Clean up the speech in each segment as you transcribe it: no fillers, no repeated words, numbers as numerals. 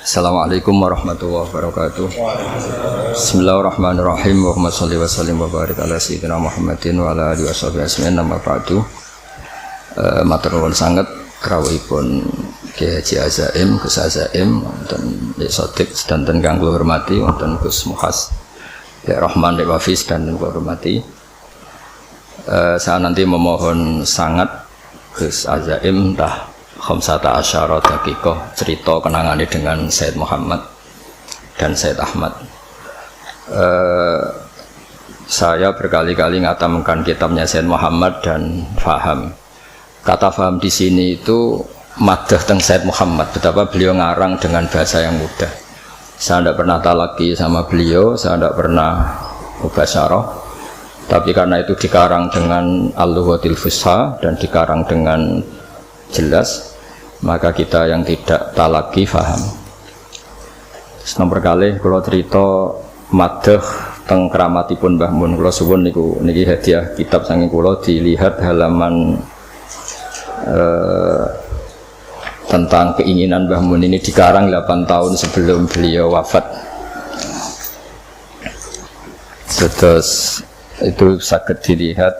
Assalamualaikum warahmatullahi wabarakatuh. Bismillahirrahmanirrahim. Allahumma sholli wa sallim wa barik ala sayyidina Muhammadin wa ala alihi washabihi ajmain. Amma ba'du. Matur nuwun sanget rawuhipun Kyai Haji Azaim, Gus Azaim wonten Nggih Sodik sedanten kang kula hormati, wonten Gus Muhas, Pak Rahman Dek Wafis dan kula hormati. Saya nanti memohon sangat Gus Azaim dah khamsata asyara daqiqah cerita kenangannya dengan Sayyid Muhammad dan Sayyid Ahmad. Saya berkali-kali ngatamkan kitabnya Sayyid Muhammad dan faham. Kata faham di sini itu madah teng Sayyid Muhammad, betapa beliau ngarang dengan bahasa yang mudah. Saya tidak pernah talaki sama beliau, saya tidak pernah mubasyarah, tapi karena itu dikarang dengan al-lughatil fusha dan dikarang dengan jelas, maka kita yang tidak talaki faham. Nomor kali kalau cerita madah teng keramatipun Mbah Mun, kula suwun niku niki hadiah kitab saking kula, dilihat halaman tentang keinginan Mbah Mun ini dikarang 8 tahun sebelum beliau wafat. Terus itu sakit dilihat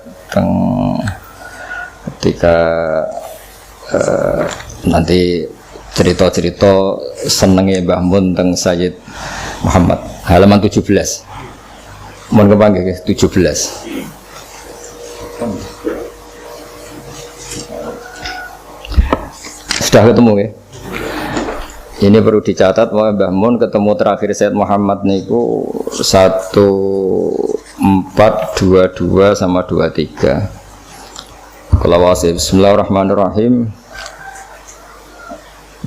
ketika nanti cerita-cerita senengnya Mbah Mun tentang Sayyid Muhammad, halaman 17. Mohon kepanggih 17. Sudah ketemu ya? Ini perlu dicatat bahwa Mbah Mun ketemu terakhir Sayyid Muhammad niku 1422 sama 23. Kalau wasif Bismillahirrahmanirrahim.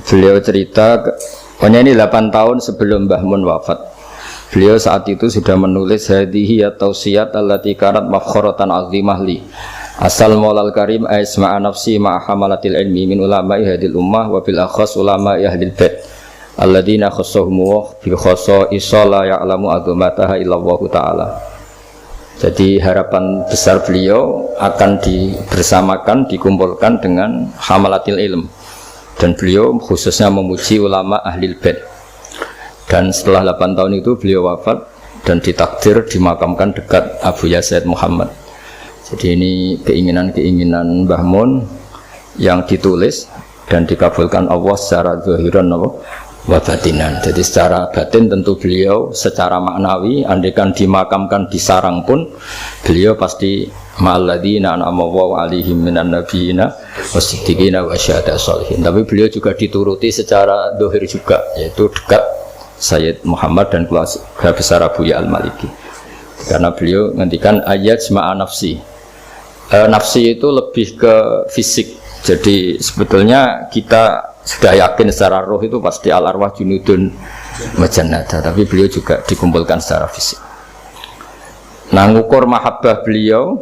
Beliau cerita, pokoknya ini 8 tahun sebelum Mbah Mun wafat. Beliau saat itu sudah menulis hadhihi at-tausiyat allati kanat mafkharatan azimah li. Asal maulal karim aisma'a nafsi ma'a hamalatil ilmi min ulama'i hadil ummah wa bil akhas ulama'i ahlil bait alladina khassahum bi khassa la ya'lamu azamataha illallahu ta'ala. Jadi harapan besar beliau akan dibersamakan, dikumpulkan dengan hamalatil ilm, dan beliau khususnya memuji ulama ahlil bait. Dan setelah 8 tahun itu beliau wafat dan ditakdir dimakamkan dekat Abu Yazid Muhammad. Jadi ini keinginan-keinginan Mbah Mun yang ditulis dan dikabulkan Allah secara zahiran wa batinan. Jadi secara batin tentu beliau secara maknawi andaikan dimakamkan di sarang pun beliau pasti ma'alladzina an'ama Allahu 'alaihim minan nabiyina wasiddiqina wasyuhada'i sholihin. Tapi beliau juga dituruti secara zahir juga, yaitu dekat Sayyid Muhammad dan keluarga besar Abu Ya Al-Maliki. Karena beliau ngendikan ayat ma'a nafsi. Nafsi itu lebih ke fisik. Jadi sebetulnya kita sudah yakin secara roh itu pasti al-arwah junudun majannada, tapi beliau juga dikumpulkan secara fisik. Nah, ngukur mahabbah beliau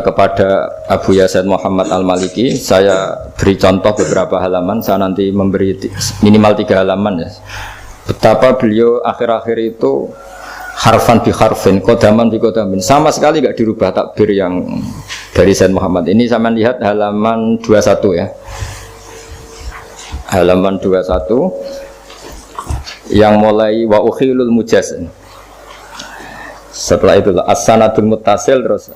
kepada Abu Yazid Muhammad Al-Maliki, saya beri contoh beberapa halaman. Saya nanti memberi minimal 3 halaman ya. Betapa beliau akhir-akhir itu harfan bi harfin, kodaman bi kodamin, sama sekali tidak dirubah takbir yang dari Sayyid Muhammad. Ini sama lihat halaman 21 ya, halaman 21 yang mulai wa ukhilul mujaz. Setelah itu as-sanadul muttasil, terus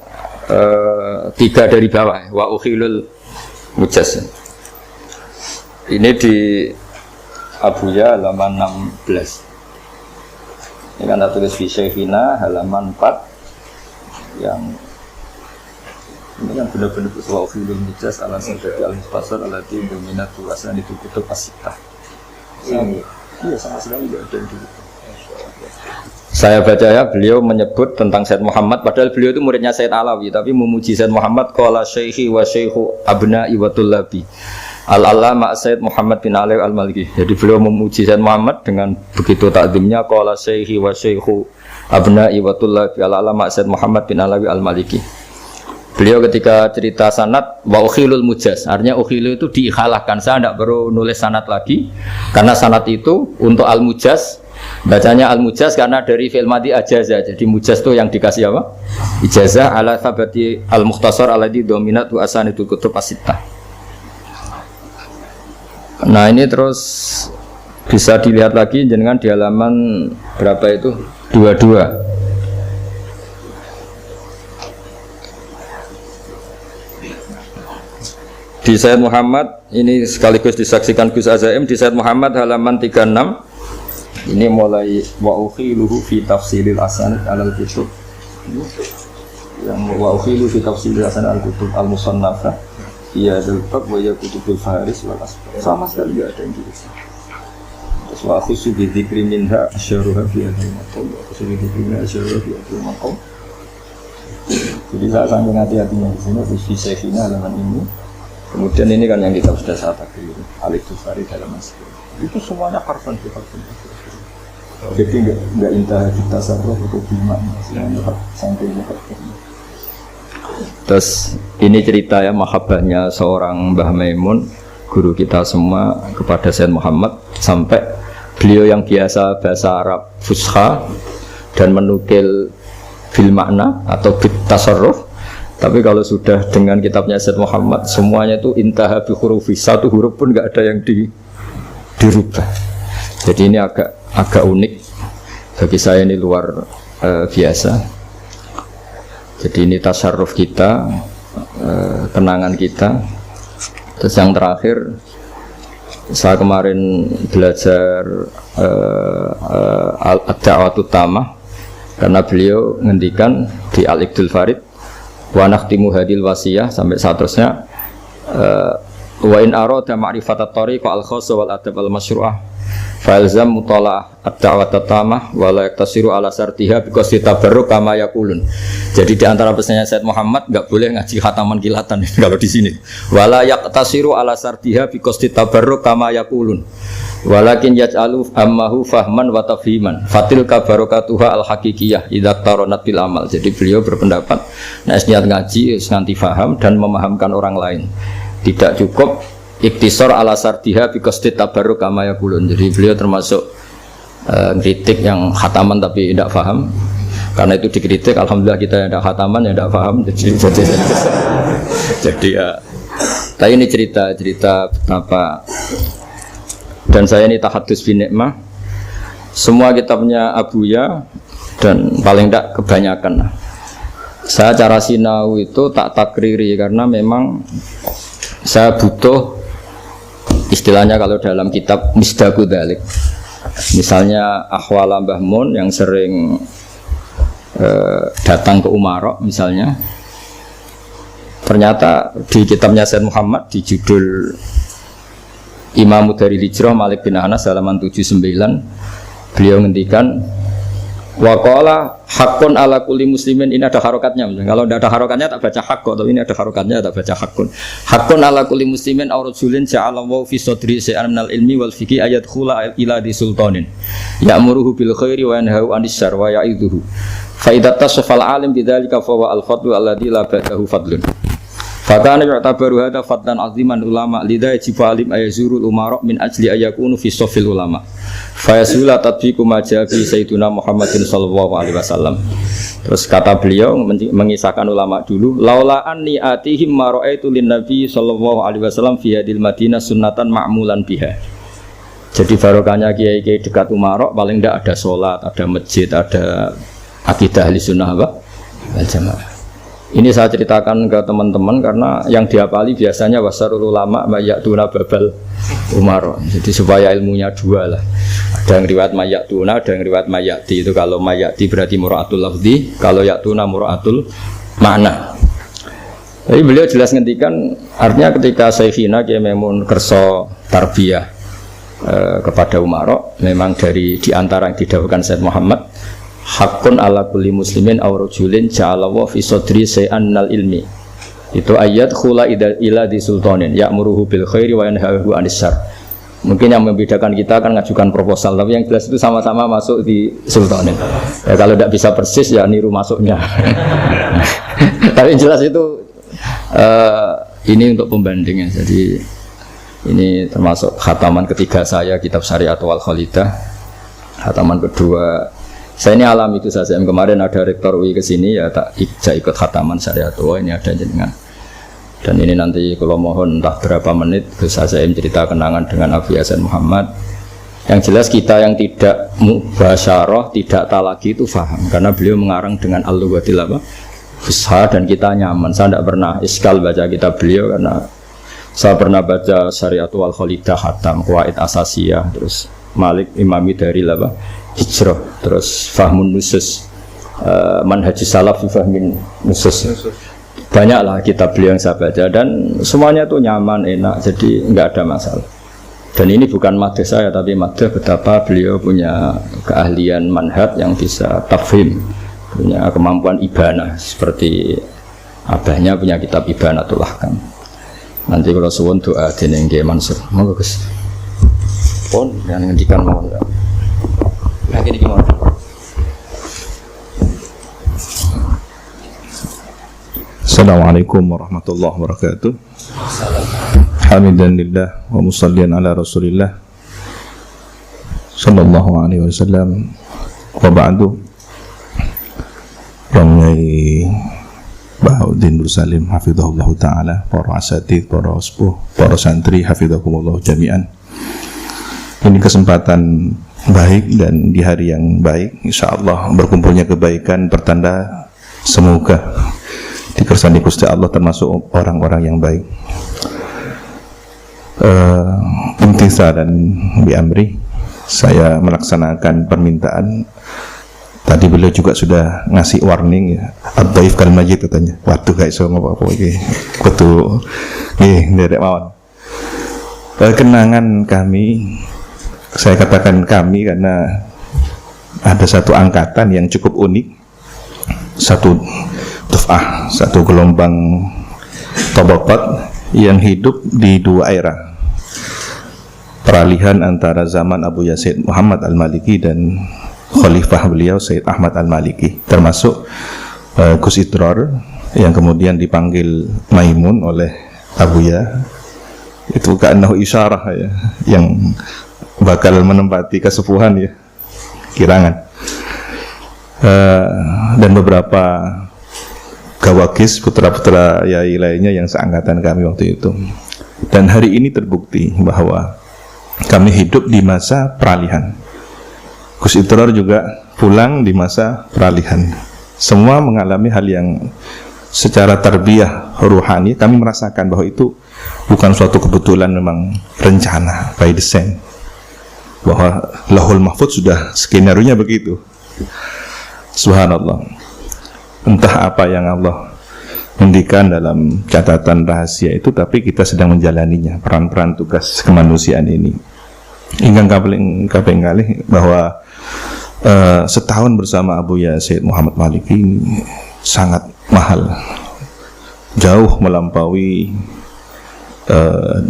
3 dari bawah wa ukhilul mujaz. Ini di Abuya halaman 16. Ini kan tulis fi Syekhina halaman 4 yang ini kan benar-benar wa ukhilul mujaz ala sadati al-mukhtasar alati dominatu asan itu kutub as-sittah. Iya, sama sekali tidak ada di. Saya baca ya, beliau menyebut tentang Sayyid Muhammad, padahal beliau itu muridnya Sayyid Alawi, tapi memuji Sayyid Muhammad, qala syekhi wa syekhu abna'i wa tullabi al-allama Sayyid Muhammad bin Ali Al-Maliki. Jadi beliau memuji Sayyid Muhammad dengan begitu takdimnya, qala syekhi wa syekhu abna'i wa tullabi al-allama Sayyid Muhammad bin Ali Al-Maliki. Beliau ketika cerita sanad wa ukhilul mujaz, artinya ukhilu itu diikhalahkan, saya tidak perlu nulis sanad lagi karena sanad itu untuk al-mujaz. Bacanya al-mujaz karena dari fi'il madhi ajaza. Jadi mujaz itu yang dikasih apa? Ijazah ala thabati al-mukhtasar alladhi dominatu asanitul kutub as-sittah. Nah ini terus bisa dilihat lagi jenengan di halaman berapa itu? 22. Di Sayyid Muhammad ini sekaligus disaksikan Gus Azaim di Sayyid Muhammad halaman 36. Ini mulai wa ukhiluhu fi tafsilil asanid alal kutub. Yang wa ukhiluhu fi tafsilil asanid al kutub al musannafah. Iya dalbab wa ya kutubul faris wal asbab. Sama sekali enggak ada yang gitu. Terus wa khusu bi dzikri minha asyaruha fi hadhihi maqam. Khusu bi dzikri minha asyaruha fi hadhihi maqam. Jadi saya sangat hati-hatinya di sini di sesinya halaman ini. Kemudian ini kan yang kita sudah saat akhir Alif Tufari dalam masalah itu semuanya karfan kita. Jadi enggak intah kita sarroh atau bimak semuanya sampai muka. Terus ini cerita ya mahabbahnya seorang Mbah Maimun guru kita semua kepada Sayyid Muhammad sampai beliau yang biasa bahasa Arab fusha dan menukil bil makna atau bit tasarruf. Tapi kalau sudah dengan kitabnya Sayyid Muhammad semuanya itu intaha bi hurufi, satu huruf pun enggak ada yang dirubah. Jadi ini agak unik bagi saya, ini luar biasa. Jadi ini tasarruf kita, kenangan kita. Terus yang terakhir saya kemarin belajar ad-da'watut tamah karena beliau ngendikan di Al-Iqdul Farid wa nakhtimu hadil wasiyah sampai seterusnya wa in arada ma'rifat at-tariq al-khassa wal adab al-masyru'ah fa ilzam mutala'ah ad-da'wat at-tamah wa la yaktasiru ala sartiha biqasdi tabarruk kama yaqulun. Jadi di antara pesannya Sayyid Muhammad enggak boleh ngaji khataman kilatan kalau di sini. Wa la yaktasiru ala sartiha biqasdi tabarruk kama yaqulun. Walakin yaj'alu ammahu fahman wa tafhiman fatil kabarokatuha al-haqiqiyah idza taronat bil amal. Jadi beliau berpendapat nek niat ngaji nganti faham dan memahamkan orang lain. Tidak cukup iktisar ala sartiha bi qasdi tabarruk kama yaqulun. Jadi beliau termasuk kritik yang khataman tapi tidak faham. Karena itu dikritik, alhamdulillah kita yang tidak khataman yang tidak faham. Jadi ya tapi ini cerita betapa. Dan saya ini tahadus bin nikmah. Semua kitabnya Abuya dan paling tidak kebanyakan. Saya cara sinau itu tak takriri karena memang saya butuh istilahnya kalau dalam kitab misdaku dzalik. Misalnya Ahwal Mbah Mun yang sering datang ke Umarok misalnya. Ternyata di kitabnya Sayyid Muhammad di judul Imam dari Hijrah Malik bin Anas halaman 79 beliau ngendikan waqala haqqun ala kulli muslimin. Ini ada harokatnya, kalau tidak ada harokatnya tak baca haqqo, tapi ini ada harokatnya tak baca haqqun. Haqqun ala kulli muslimin aw rajulin ja'alallahu fi sadri shay'an minal ilmi wal fiqhi ayadkhula ila di sultanin ya'muruhu bil khairi wa yanhahu 'anil syarri wa ya'idhuhu fa idza tasafal alim bidzalika fa wa al fadlu alladzi la ba'dahu fadlun. Fakana yu'tabaru hadza fadlan 'aziman ulama lidha yajibu alim ayazurul umara min ajli ayakunu fi safil ulama. Fa yasula tatbiqu ma ja'a fi sayyidina Muhammadin sallallahu alaihi wasallam. Terus kata beliau mengisahkan ulama dulu, laula anni atihim ma ra'aitu lin nabi sallallahu alaihi wasallam fi hadil Madinah sunnatan ma'mulan biha. Jadi barokahnya kiai-kiai dekat Umarok paling tidak ada sholat, ada masjid, ada akidah ahli sunnah wal jamaah. Ini saya ceritakan ke teman-teman karena yang dihafali biasanya wasarul ulama mayatuna babal Umar. Jadi supaya ilmunya dua lah. Ada yang riwayat mayatuna, ada yang riwayat mayati. Itu kalau mayati berarti mura'atul lafzi, kalau yatuna mura'atul makna. Jadi beliau jelas ngendikan artinya ketika Syekhina Kiai Maimun kerso tarbiyah kepada Umar, memang dari diantara yang didahulukan Sayyid Muhammad hakun ala kulli muslimin aw rajulin ja'alallahu fi sadri shay'an minal ilmi. Itu ayat khula ila di sultanin ya'muruhu bil khairi wa yanhahu 'anil syarr. Mungkin yang membedakan kita akan ngajukan proposal, tapi yang jelas itu sama-sama masuk di sultanin. Ya, kalau tidak bisa persis ya niru masuknya. Tapi yang jelas itu ini untuk pembandingnya. Jadi ini termasuk khataman ketiga saya kitab Syariat wal Khalidah. Khataman kedua saya ini alam itu saja. Kemarin ada rektor UI ke sini ya tak ikut khataman Syariat. Oh ini ada jenengan. Dan ini nanti kalau mohon entah berapa menit bisa saya cerita kenangan dengan Abu Hasan Muhammad. Yang jelas kita yang tidak mubasyarah, tidak talaki itu faham karena beliau mengarang dengan al-lughatil apa? Fusha, dan kita nyaman. Saya tidak pernah iskal baca kitab beliau karena saya pernah baca Syariatul Khalidah Hatam, Qawaid Asasiyah, terus Malik Imami dari apa? Hijrah, terus Fahmun Nusus, Manhajus Salaf fi Fahmin Nusus. Banyaklah kitab beliau yang saya baca dan semuanya itu nyaman, enak, jadi enggak ada masalah. Dan ini bukan madhah saya tapi madhah betapa beliau punya keahlian manhaj yang bisa tafhim, punya kemampuan ibanah seperti abahnya punya kitab Ibanatul Ahkam. Nanti kalau suwun doa dening Nggih Mansur. Monggo Gus. Pun yang ngendikan mawon. Lagi iki mawon. Assalamualaikum warahmatullahi wabarakatuh. Hamidan lillah wa musallian ala Rasulillah sallallahu alaihi wasallam. Wa ba'du. Ramai Bahauddin Nursalim hafizahullah ta'ala, para asatidz, para sepuh, para santri hafizahumullah jami'an. Ini kesempatan baik dan di hari yang baik, insyaallah berkumpulnya kebaikan pertanda semoga dikersani Gusti Allah termasuk orang-orang yang baik. Imtisalan bi amri, saya melaksanakan permintaan. Tadi beliau juga sudah ngasih warning ya, ad-dhaif kal majid katanya. Waduh gak iso ngopo-opo iki. Kudu nggih nderek mawon. Kenangan kami, saya katakan kami karena ada satu angkatan yang cukup unik. Satu duf'ah, satu gelombang tabaqat yang hidup di dua era. Peralihan antara zaman Abu Yazid Muhammad Al-Maliki dan Khalifah beliau Sayyid Ahmad Al-Maliki, termasuk Gus Idrar yang kemudian dipanggil Maimun oleh Abuya. Itu ka'annahu isyarah ya, yang bakal menempati kesepuhan ya, kirangan. Dan beberapa gawakis putra-putra yai lainnya yang seangkatan kami waktu itu. Dan hari ini terbukti bahwa kami hidup di masa peralihan. Gus Idrar juga pulang di masa peralihan. Semua mengalami hal yang secara tarbiyah ruhani kami merasakan bahwa itu bukan suatu kebetulan, memang rencana by design, bahwa Lauhul Mahfuz sudah skenario-nya begitu. Subhanallah. Entah apa yang Allah mendikan dalam catatan rahasia itu, tapi kita sedang menjalaninya, peran-peran tugas kemanusiaan ini. Ingkang kaping kalih bahwa setahun bersama Abu Yazid Muhammad Maliki sangat mahal, jauh melampaui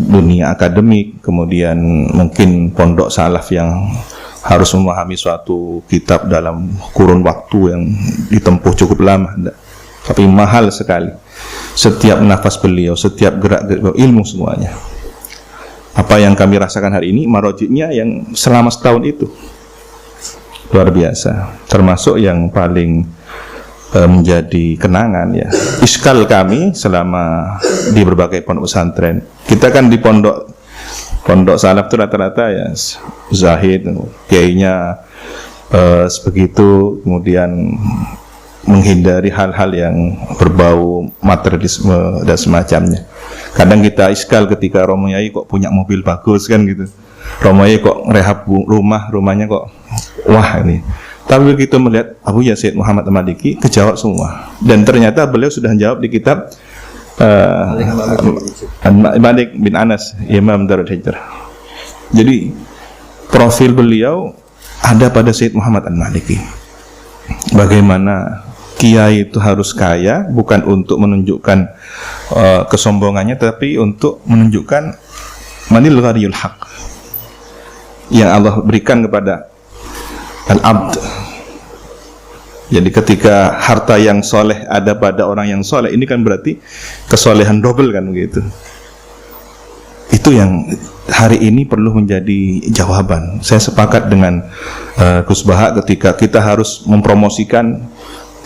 dunia akademik, kemudian mungkin pondok salaf yang harus memahami suatu kitab dalam kurun waktu yang ditempuh cukup lama, tapi mahal sekali. Setiap nafas beliau, setiap gerak-gerik ilmu semuanya. Apa yang kami rasakan hari ini marojiknya yang selama setahun itu luar biasa, termasuk yang paling menjadi kenangan ya, iskal kami selama di berbagai pondok pesantren. Kita kan di pondok salaf itu rata-rata ya zahid, kiainya sebegitu, kemudian menghindari hal-hal yang berbau materialisme dan semacamnya. Kadang kita iskal ketika Romo Yai kok punya mobil bagus kan gitu, Romo Yai kok rehab rumahnya kok wah ini. Tapi begitu melihat Abu Yazid Muhammad Al-Maliki, kejawab semua. Dan ternyata beliau sudah menjawab di kitab Malik bin Anas, Imam Darul Hijrah. Jadi profil beliau ada pada Sayyid Muhammad Al-Maliki. Bagaimana kiai itu harus kaya, bukan untuk menunjukkan kesombongannya, tapi untuk menunjukkan manil ghariyul haq yang Allah berikan kepada al-abd. Jadi ketika harta yang soleh ada pada orang yang soleh, ini kan berarti kesolehan double kan begitu. Itu yang hari ini perlu menjadi jawaban. Saya sepakat dengan Gus Baha ketika kita harus mempromosikan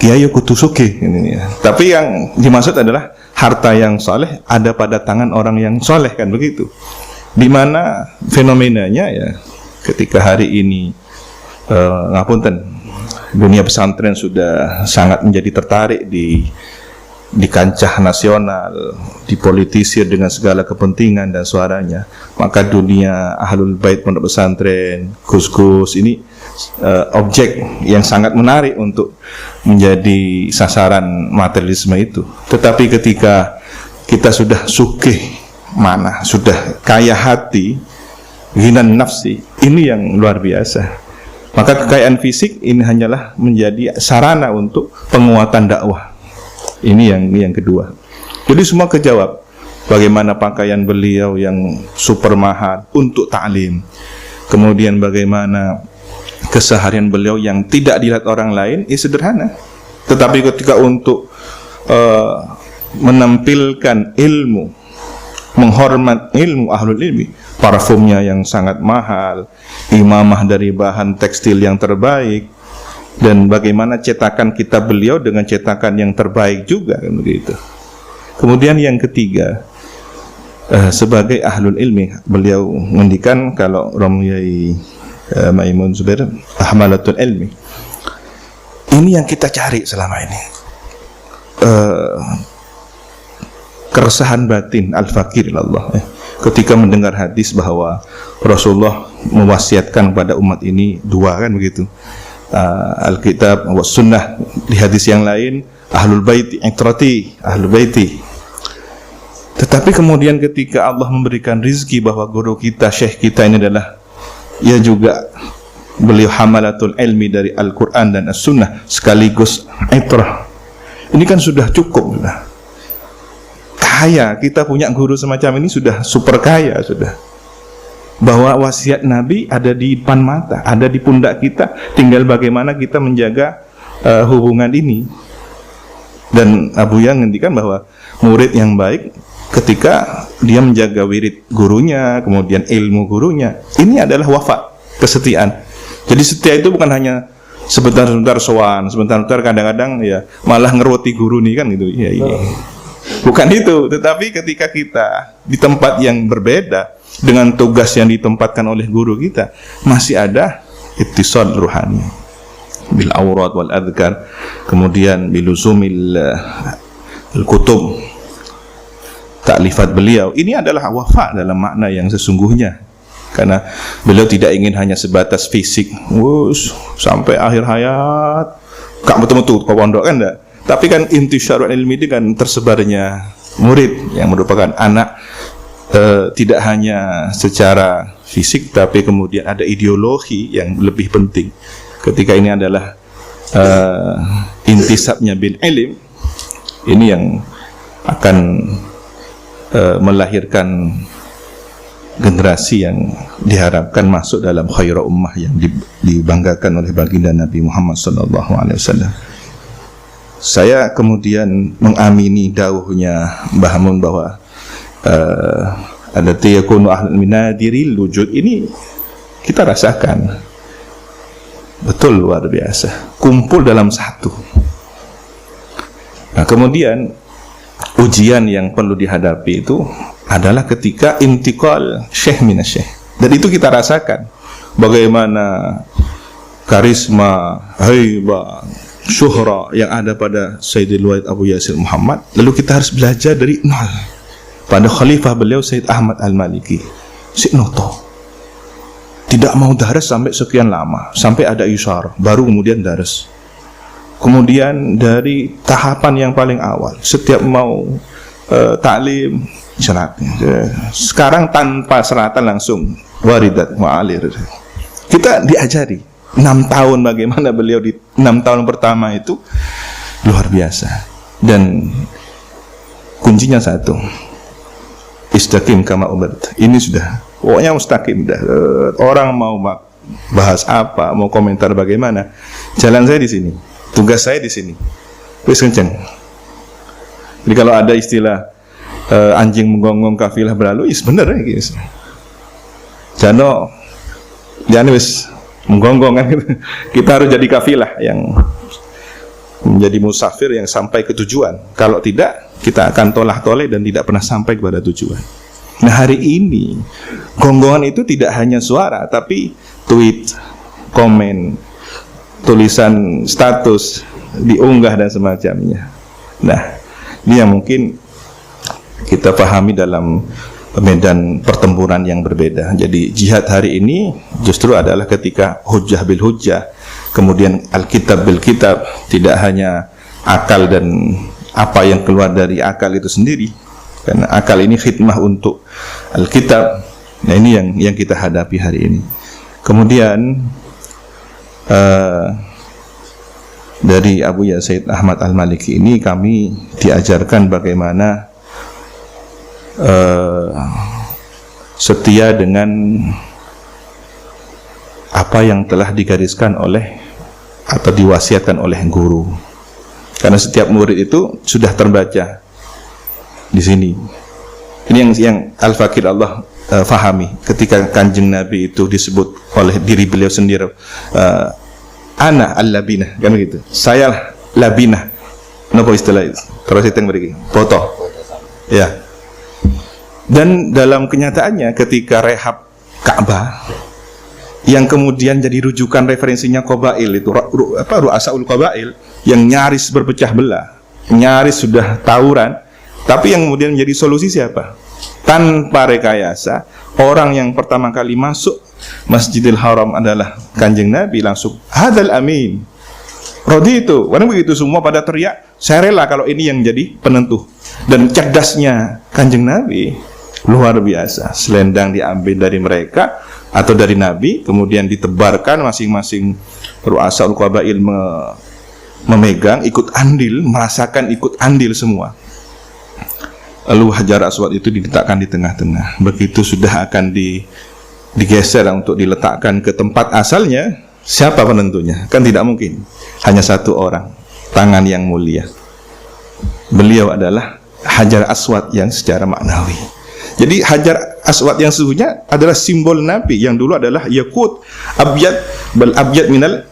kiai kudu sugih ini ya. Tapi yang dimaksud adalah harta yang soleh ada pada tangan orang yang soleh, kan begitu. Di mana fenomenanya ya, ketika hari ini ngapunten, dunia pesantren sudah sangat menjadi tertarik di kancah nasional, dipolitisir dengan segala kepentingan dan suaranya, maka dunia ahlul bait pondok pesantren, gus-gus ini objek yang sangat menarik untuk menjadi sasaran materialisme itu. Tetapi ketika kita sudah sugih mana, sudah kaya hati, ghinan nafsi, ini yang luar biasa. Maka kekayaan fisik ini hanyalah menjadi sarana untuk penguatan dakwah. Ini yang kedua. Jadi semua kejawab. Bagaimana pakaian beliau yang super mahal untuk ta'lim. Kemudian bagaimana keseharian beliau yang tidak dilihat orang lain, sederhana. Tetapi ketika untuk menampilkan ilmu, menghormat ilmu ahlul ilmi, parfumnya yang sangat mahal, imamah dari bahan tekstil yang terbaik, dan bagaimana cetakan kitab beliau dengan cetakan yang terbaik juga, kan begitu. Kemudian yang ketiga, sebagai ahlul ilmi, beliau mengendikan kalau Romyai Maimun Zubair ahmalatul ilmi. Ini yang kita cari selama ini, keresahan batin al-fakir ilallah, ketika mendengar hadis bahwa Rasulullah mewasiatkan kepada umat ini dua, kan begitu, Alkitab wa sunnah. Di hadis yang lain ahlul baiti itrati, ahlul baiti. Tetapi kemudian ketika Allah memberikan rizki bahwa guru kita, syekh kita ini adalah ia juga beliau hamalatul ilmi dari Al-Quran dan As-Sunnah sekaligus itrah, ini kan sudah cukup lah. Kaya, kita punya guru semacam ini sudah super kaya sudah. Bahwa wasiat Nabi ada di depan mata, ada di pundak kita, tinggal bagaimana kita menjaga hubungan ini. Dan Abu Yang ngendikan bahwa murid yang baik ketika dia menjaga wirid gurunya, kemudian ilmu gurunya, ini adalah wafa, kesetiaan. Jadi setia itu bukan hanya sebentar-sebentar sowan, sebentar-sebentar kadang-kadang ya malah ngeroti guru nih, kan gitu. Ya, iya. Bukan itu, tetapi ketika kita di tempat yang berbeda dengan tugas yang ditempatkan oleh guru kita, masih ada ittisal ruhani bil awrat wal adhkar, kemudian biluzumil kutub, taklifat beliau. Ini adalah wafa dalam makna yang sesungguhnya, karena beliau tidak ingin hanya sebatas fisik, sampai akhir hayat gak betul-betul ke pondok, kan enggak. Tapi kan intisyarul ilmi itu kan tersebarnya murid yang merupakan anak, tidak hanya secara fisik, tapi kemudian ada ideologi yang lebih penting. Ketika ini adalah intisabnya bil ilm, ini yang akan melahirkan generasi yang diharapkan masuk dalam khairul ummah yang dibanggakan oleh baginda Nabi Muhammad SAW. Saya kemudian mengamini dawuhnya Mbah Mun bahwa ada tiyakunu ahlul minadiril wujud, ini kita rasakan betul luar biasa, kumpul dalam satu. Nah, kemudian ujian yang perlu dihadapi itu adalah ketika intiqal syekh minasyekh, dan itu kita rasakan bagaimana karisma, haibah, syuhra yang ada pada Sayyidil Wahid Abu Yasir Muhammad. Lalu kita harus belajar dari nol pada khalifah beliau Sayyid Ahmad Al-Maliki, si Noto tidak mau daras sampai sekian lama, sampai ada isyarah baru kemudian daras. Kemudian dari tahapan yang paling awal, setiap mau taklim syaratnya, sekarang tanpa seratan langsung waridat mu'alir. Kita diajari 6 tahun bagaimana beliau di 6 tahun pertama itu luar biasa. Dan kuncinya satu, istaqim kama umirt. Ini sudah pokoknya mustaqim dah. Orang mau bahas apa, mau komentar bagaimana, jalan saya di sini, tugas saya di sini, wis kenceng. Jadi kalau ada istilah anjing menggonggong kafilah berlalu, is bener ya guys. Jano jangan wis menggonggong kan. Kita harus jadi kafilah yang menjadi musafir yang sampai ke tujuan. Kalau tidak, kita akan tolah-toleh dan tidak pernah sampai kepada tujuan. Nah, hari ini gonggongan itu tidak hanya suara, tapi tweet, komen, tulisan status, diunggah dan semacamnya. Nah, ini yang mungkin kita pahami dalam medan pertempuran yang berbeda. Jadi jihad hari ini justru adalah ketika hujjah bil hujjah, kemudian alkitab bil kitab, tidak hanya akal dan apa yang keluar dari akal itu sendiri, karena akal ini khidmah untuk alkitab. Nah, ini yang kita hadapi hari ini. Kemudian dari Abu Ya Said Ahmad Al-Maliki ini kami diajarkan bagaimana setia dengan apa yang telah digariskan oleh atau diwasiatkan oleh guru, karena setiap murid itu sudah terbaca di sini. Ini yang Al-Fakir Allah fahami ketika Kanjeng Nabi itu disebut oleh diri beliau sendiri, ana al-labinah, kan begitu, saya labinah. Napa istilah itu? Terus itu yang beri foto. Ya. Dan dalam kenyataannya ketika rehab Ka'bah yang kemudian jadi rujukan referensinya Qabail itu, Ru'asaul Qabail yang nyaris berpecah belah, nyaris sudah tawuran, tapi yang kemudian menjadi solusi siapa? Tanpa rekayasa, orang yang pertama kali masuk Masjidil Haram adalah Kanjeng Nabi, langsung hadal amin, rodi itu. Karena begitu semua pada teriak, saya rela kalau ini yang jadi penentu. Dan cerdasnya Kanjeng Nabi luar biasa. Selendang diambil dari mereka atau dari Nabi, kemudian ditebarkan, masing-masing Ru'asaul Qabail memegang, ikut andil, merasakan ikut andil semua. Lalu Hajar Aswad itu diletakkan di tengah-tengah. Begitu sudah akan digeser untuk diletakkan ke tempat asalnya, siapa penentunya? Kan tidak mungkin hanya satu orang, tangan yang mulia. Beliau adalah Hajar Aswad yang secara maknawi. Jadi Hajar Aswad yang sesungguhnya adalah simbol Nabi yang dulu adalah yakut abyad bal abyad minal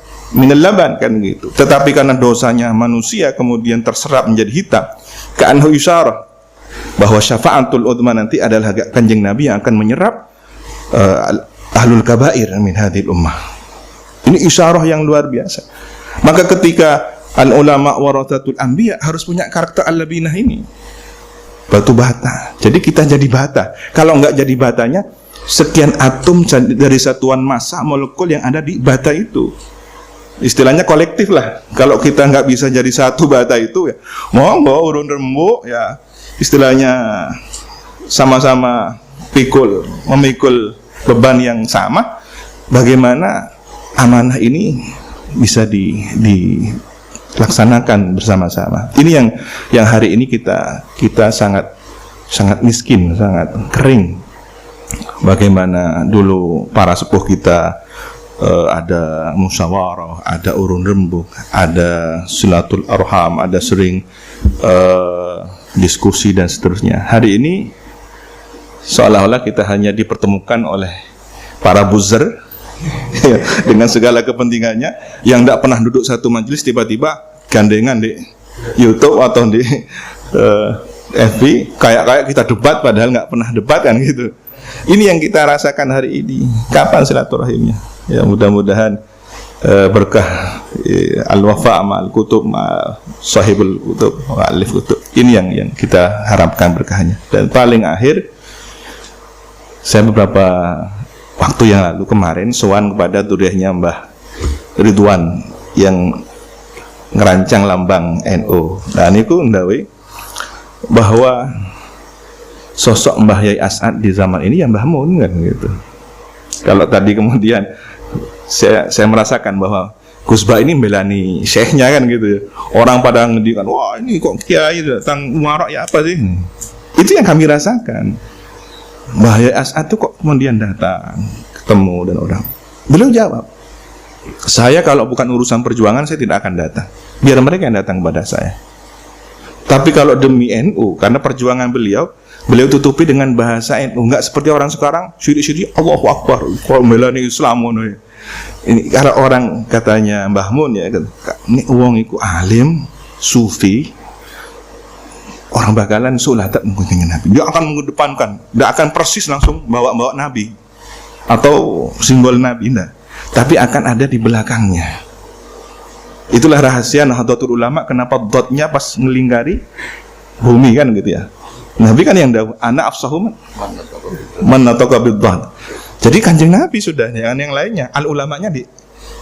laban, kan gitu. Tetapi karena dosanya manusia kemudian terserap menjadi hitam. Ka'anhu isyarah bahwa syafa'atul udma nanti adalah Kanjeng Nabi yang akan menyerap ahlul kabair min hadhil ummah. Ini isyarah yang luar biasa. Maka ketika al ulama warathatul anbiya harus punya karakter al-labinah ini. Batu bata. Jadi kita jadi bata. Kalau enggak jadi batanya, sekian atom dari satuan massa molekul yang ada di bata itu. Istilahnya kolektif lah. Kalau kita enggak bisa jadi satu bata itu, ya monggo urun rembuk, ya istilahnya sama-sama memikul beban yang sama. Bagaimana amanah ini bisa dilaksanakan bersama-sama. Ini yang hari ini kita sangat miskin, sangat kering. Bagaimana dulu para sepuh kita ada musyawarah, ada urun rembuk, ada silatul arham, ada sering diskusi dan seterusnya. Hari ini seolah-olah kita hanya dipertemukan oleh para buzzer dengan segala kepentingannya, yang tidak pernah duduk satu majelis tiba-tiba gandengan di YouTube atau di FB kayak kita debat padahal nggak pernah debat, kan gitu. Ini yang kita rasakan hari ini. Kapan silaturahimnya? Ya mudah-mudahan berkah al-wafa ma'al kutub sahibul kutub alif kutub. Ini yang kita harapkan berkahnya. Dan paling akhir, saya beberapa waktu yang lalu kemarin sowan kepada duriahnya Mbah Ridwan yang ngerancang lambang NU. Dan itu ndawe bahwa sosok Mbah Yai As'ad di zaman ini yang Mbah Mun, kan gitu. Kalau tadi kemudian saya merasakan bahwa Gus Bah ini melani syekhnya, kan gitu ya. Orang pada ngedikan, wah ini kok kiai datang umarok ya apa sih? Itu yang kami rasakan. Mbah Yai As'ad itu kok kemudian datang ketemu dan orang. Beliau jawab, saya kalau bukan urusan perjuangan saya tidak akan datang. Biar mereka yang datang kepada saya. Tapi kalau demi NU, karena perjuangan beliau tutupi dengan bahasa NU, nggak seperti orang sekarang syirik-syirik Allahu Akbar, kok melani Islam ngono ya. Ini kalau orang katanya Mbah Mun ya, ini wong iku alim, sufi, orang bakalan sulatan mengunjungi Nabi. Dia akan mengedepankan, dia akan persis langsung bawa Nabi atau simbol Nabi, enggak. Tapi akan ada di belakangnya. Itulah rahasia Nahdlatul Ulama, kenapa dotnya pas ngelingkari bumi kan gitu ya. Nabi kan yang dahulu, anak afsahu man nataqa bid-dhat. Jadi Kanjeng Nabi sudah, jangan yang lainnya. Al ulamanya di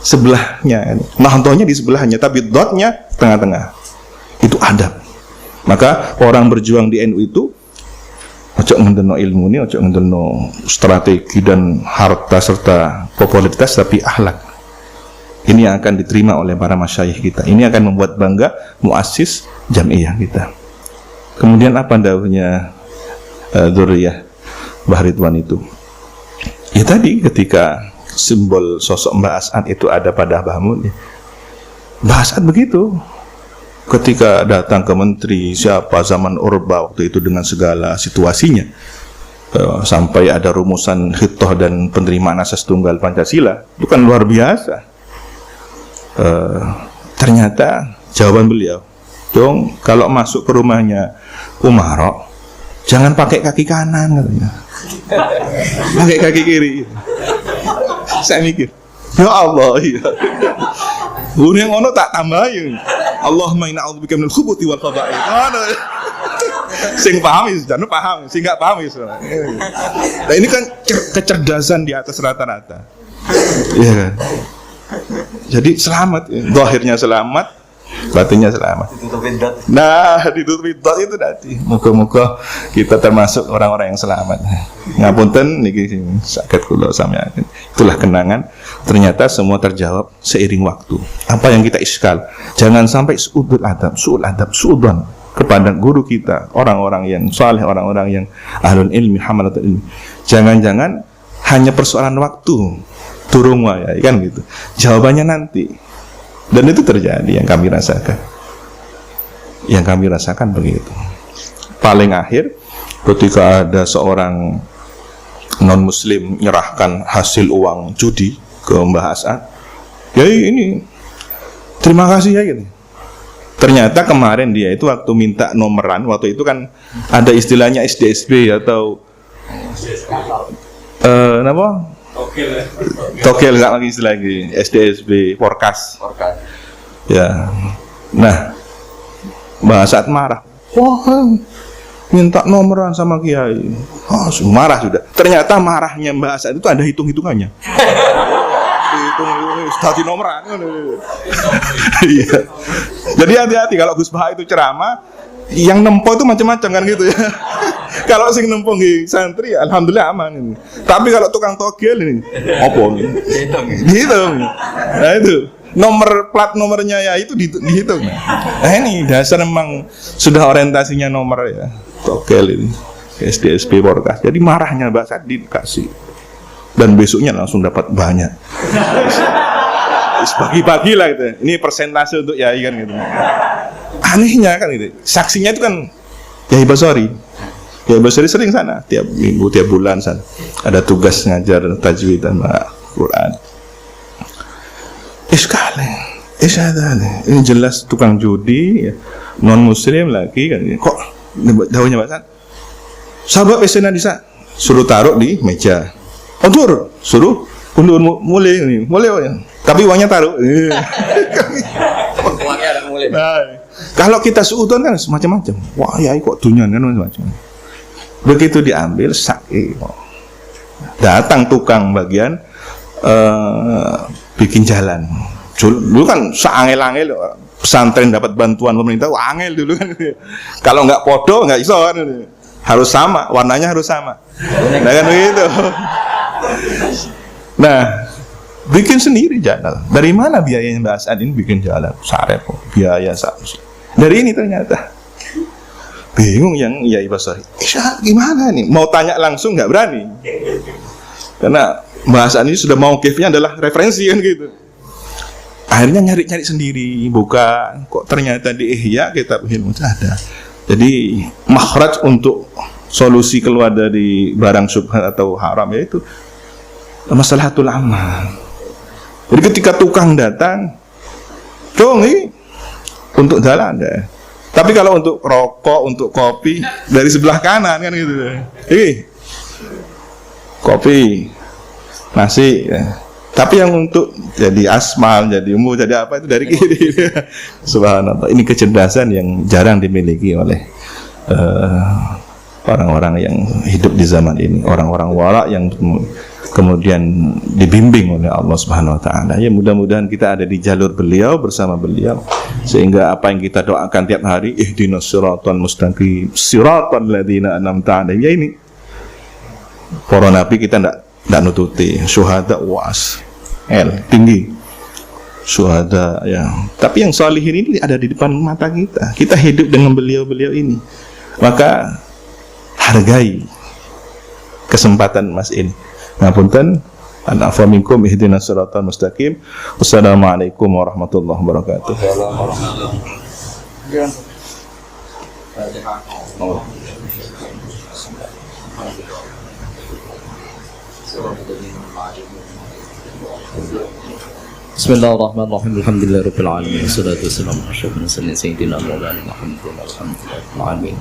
sebelahnya, Nahdlahnya di sebelahnya, tapi dotnya tengah-tengah. Itu adab. Maka orang berjuang di NU itu ojo ngendelno ilmu ini, ojo ngendelno strategi dan harta serta popularitas, tapi akhlak. Ini yang akan diterima oleh para masyayikh kita. Ini akan membuat bangga muassis jamiah kita. Kemudian apa dawuhnya Dzurriyah Mbah Ridwan itu? Ya tadi ketika simbol sosok Mbah As'ad itu ada pada Mbah Mun, Mbah As'ad begitu. Ketika datang ke menteri siapa zaman Orba waktu itu dengan segala situasinya, sampai ada rumusan khitoh dan penerimaan asas tunggal Pancasila, itu kan luar biasa. Ternyata jawaban beliau, dong kalau masuk ke rumahnya Umarok jangan pakai kaki kanan katanya, pakai kaki kiri. Saya mikir, ya Allah, ya. Yang ono tak tambahin. Allahumma inna a'udzubika minal khubuthi wal khaba'ith. Sing paham ya, jangan paham, sing enggak paham ya. Nah, ini kan kecerdasan di atas rata-rata. Iya kan? Jadi selamat, zahirnya selamat, batinnya selamat. Nah, ditutupi dot itu tadi. Moga-moga kita termasuk orang-orang yang selamat. Ngapunten niki saged kula sampeyan. Itulah kenangan. Ternyata semua terjawab seiring waktu. Apa yang kita iskal? Jangan sampai su'ul adab, su'udan kepada guru kita, orang-orang yang saleh, orang-orang yang ahlul ilmi, hamalatul ilmi. Jangan-jangan hanya persoalan waktu. Turun ya, kan gitu. Jawabannya nanti. Dan itu terjadi yang kami rasakan. Yang kami rasakan begitu. Paling akhir ketika ada seorang non muslim menyerahkan hasil uang judi ke Mbah As'ad, ya ini terima kasih ya gitu. Ternyata kemarin dia itu waktu minta nomeran, waktu itu kan ada istilahnya SDSB atau apa? Tokel nggak lagi istilah lagi, SDSB, forecast. Ya, nah Mbah As'ad marah. Wah, minta nomeran sama kiai. Oh, marah sudah. Ternyata marahnya Mbah As'ad itu ada hitung-hitungannya. Hitung stati nomeran. Iya. Jadi hati-hati kalau Gus Baha itu ceramah, yang nempo itu macam-macam kan gitu ya. Kalau sing nempo nggih santri, alhamdulillah aman ini. Tapi kalau tukang togel ini, apa ini? Dihitung. Nah itu nomor plat nomornya ya itu dihitung. Nah ini dasar memang sudah orientasinya nomor ya. Togel ini SDSB forecast. Jadi marahnya Mbak As'ad dikasih. Dan besoknya langsung dapat banyak. Bagi-bagi lah itu. Ini persentase untuk yai kan gitu. Anehnya kan gitu. Saksinya itu kan Yai Basori. Yai Basori sering sana, tiap minggu, tiap bulan sana. Ada tugas ngajar tajwid dan Quran. Ini jelas tukang judi, ya. Non muslim lagi kan. Kok daunnya Pak? Sahabat pesenan bisa suruh taruh di meja. Undur, suruh undur mulai ini, mulai ya. Tapi uangnya taruh. Uangnya ada mulai. Nah, kalau kita suudon kan semacam-macam. Wah, ya kok dunyan kan macam-macam. Begitu diambil sakit. Datang tukang bagian bikin jalan. Dulu kan seangel-angel pesantren dapat bantuan pemerintah, angel dulu kan. Kalau nggak podo nggak iso kan. Harus sama, warnanya harus sama. Nah kan begitu. Nah, bikin sendiri jalan. Dari mana biayanya Mbak As'ad ini bikin jalan? Sarep kok, biaya satu. Dari ini ternyata. Bingung yang Yai Basori. Gimana nih? Mau tanya langsung nggak berani. Karena Mbak As'ad ini sudah mauqifnya adalah referensi kan gitu. Akhirnya nyari-nyari sendiri, buka. Kok ternyata di Ihya kitab ilmu ada. Jadi makhraj untuk solusi keluar dari barang syubhat atau haram yaitu maslahatul amal. Jadi ketika tukang datang, dong ini untuk jalan deh. Tapi kalau untuk rokok, untuk kopi dari sebelah kanan kan gitu. Kopi, nasi. Ya. Tapi yang untuk jadi aspal, jadi umum, jadi apa itu dari kiri. Subhanallah. Ini kecerdasan yang jarang dimiliki oleh orang-orang yang hidup di zaman ini, orang-orang wara yang kemudian dibimbing oleh Allah Subhanahu wa taala. Ya mudah-mudahan kita ada di jalur beliau, bersama beliau, sehingga apa yang kita doakan tiap hari, ihdinas siratal mustaqim, siratal ladzina an'amta 'alaihim. Ya ini para nabi kita ndak nututi, syuhada was tinggi syuhada ya. Tapi yang salihin ini ada di depan mata kita. Kita hidup dengan beliau-beliau ini. Maka hargai kesempatan Mas ini. Ngapunten, an afa minkum ihdinas siratal mustaqim. Wassalamualaikum warahmatullahi wabarakatuh. Bismillahirrahmanirrahim. Alhamdulillahirabbil alamin. Wassalatu wassalamu ala asyrofil mursalin sayyidina Maulana Muhammadin alhamdulillahil alamin.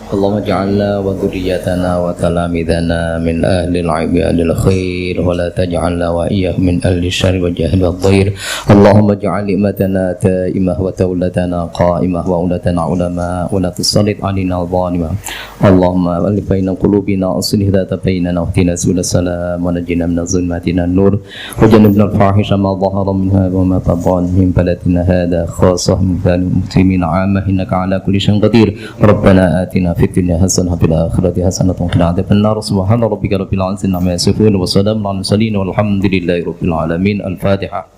Allahumma ja'alna wa dhurriyyatana wa talamidana min ahli al-'ibadil khair wa la taj'alna wa iyyahum min ahli syarri wa jahli wad-dhair. Allahumma ja'al ni'matana ta'imah wa tawlatana qa'imah wa ulatana ulama wa la tusallit 'alaina al-zalimah. Allahumma alif baina qulubina aslih dhata bainana wa hdina subul salam wa najjina min adh-dhulumati ila an-nur wa jannibna al-fahisha ma dhahara minha wa ma batan min balatina hadha khassah min muslimin 'amah innaka 'ala kulli syai'in qadir. Rabbana atina في الدنيا حسنة وفي الآخرة حسنة وقنا عذاب النار سبحان ربك رب العزة عما يصفون وسلام على المرسلين والحمد لله رب العالمين. الفاتحة.